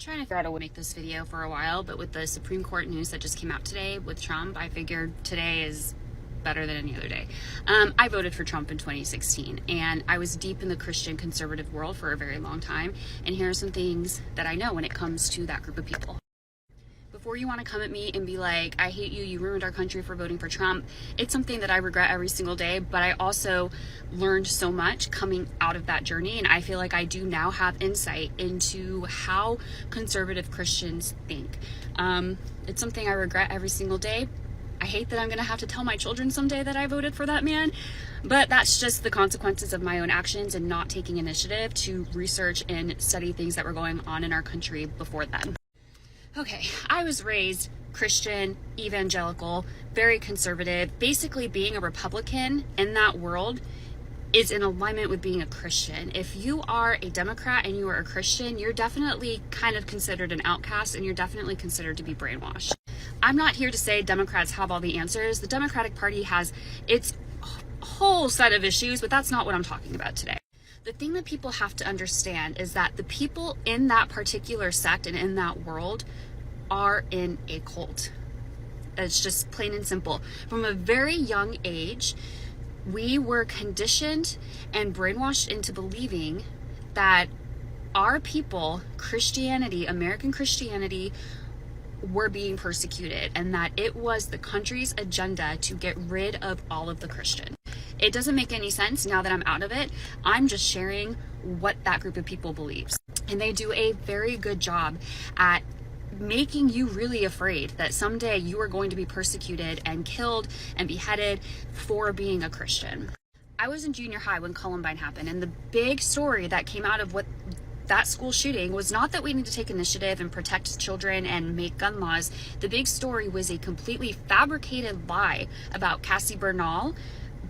trying to figure out a way to make this video for a while, but with the Supreme Court news that just came out today with Trump, I figured today is better than any other day. I voted for Trump in 2016, and I was deep in the Christian conservative world for a very long time, and here are some things that I know when it comes to that group of people. Before you want to come at me and be like, I hate you, you ruined our country for voting for Trump, it's something that I regret every single day, but I also learned so much coming out of that journey, and I feel like I do now have insight into how conservative Christians think. It's something I regret every single day. I hate that I'm going to have to tell my children someday that I voted for that man, but that's just the consequences of my own actions and not taking initiative to research and study things that were going on in our country before then. Okay, I was raised Christian, evangelical, very conservative. Basically, being a Republican in that world is in alignment with being a Christian. If you are a Democrat and you are a Christian, you're definitely kind of considered an outcast, and you're definitely considered to be brainwashed. I'm not here to say Democrats have all the answers. The Democratic Party has its whole set of issues, but that's not what I'm talking about today. The thing that people have to understand is that the people in that particular sect and in that world are in a cult. It's just plain and simple. From a very young age, we were conditioned and brainwashed into believing that our people, Christianity, American Christianity, were being persecuted, and that it was the country's agenda to get rid of all of the Christians. It doesn't make any sense now that I'm out of it. I'm just sharing what that group of people believes. And they do a very good job at making you really afraid that someday you are going to be persecuted and killed and beheaded for being a Christian. I was in junior high when Columbine happened, and the big story that came out of what that school shooting was not that we need to take initiative and protect children and make gun laws. The big story was a completely fabricated lie about Cassie Bernal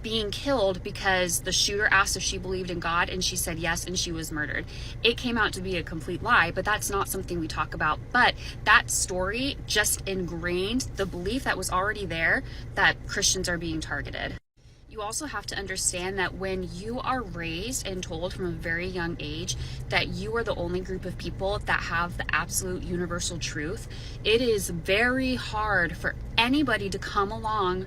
being killed because the shooter asked if she believed in God, and she said yes, and she was murdered. It came out to be a complete lie, but that's not something we talk about. But that story just ingrained the belief that was already there that Christians are being targeted. You also have to understand that when you are raised and told from a very young age that you are the only group of people that have the absolute universal truth, it is very hard for anybody to come along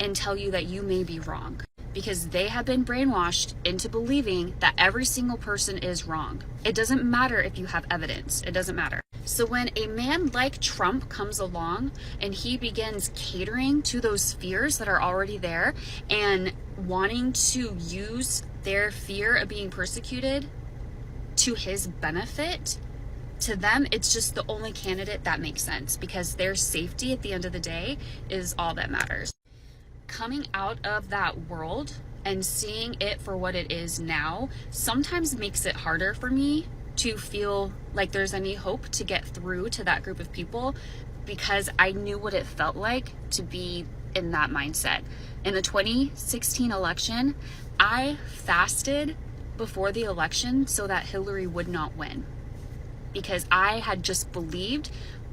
and tell you that you may be wrong, because they have been brainwashed into believing that every single person is wrong. It doesn't matter if you have evidence. It doesn't matter. So when a man like Trump comes along and he begins catering to those fears that are already there and wanting to use their fear of being persecuted to his benefit, to them, it's just the only candidate that makes sense, because their safety at the end of the day is all that matters. Coming out of that world and seeing it for what it is now sometimes makes it harder for me to feel like there's any hope to get through to that group of people, because I knew what it felt like to be in that mindset. In the 2016 election, I fasted before the election so that Hillary would not win, because I had just believed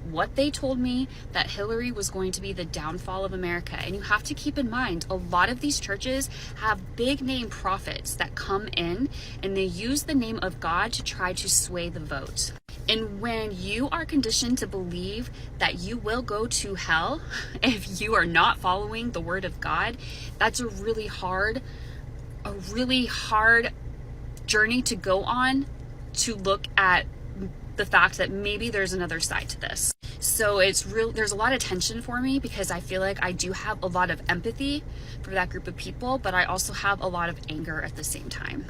what they told me, that Hillary was going to be the downfall of America. And you have to keep in mind, a lot of these churches have big name prophets that come in and they use the name of God to try to sway the vote. And when you are conditioned to believe that you will go to hell if you are not following the word of God, that's a really hard journey to go on, to look at the fact that maybe there's another side to this. So there's a lot of tension for me, because I feel like I do have a lot of empathy for that group of people, but I also have a lot of anger at the same time.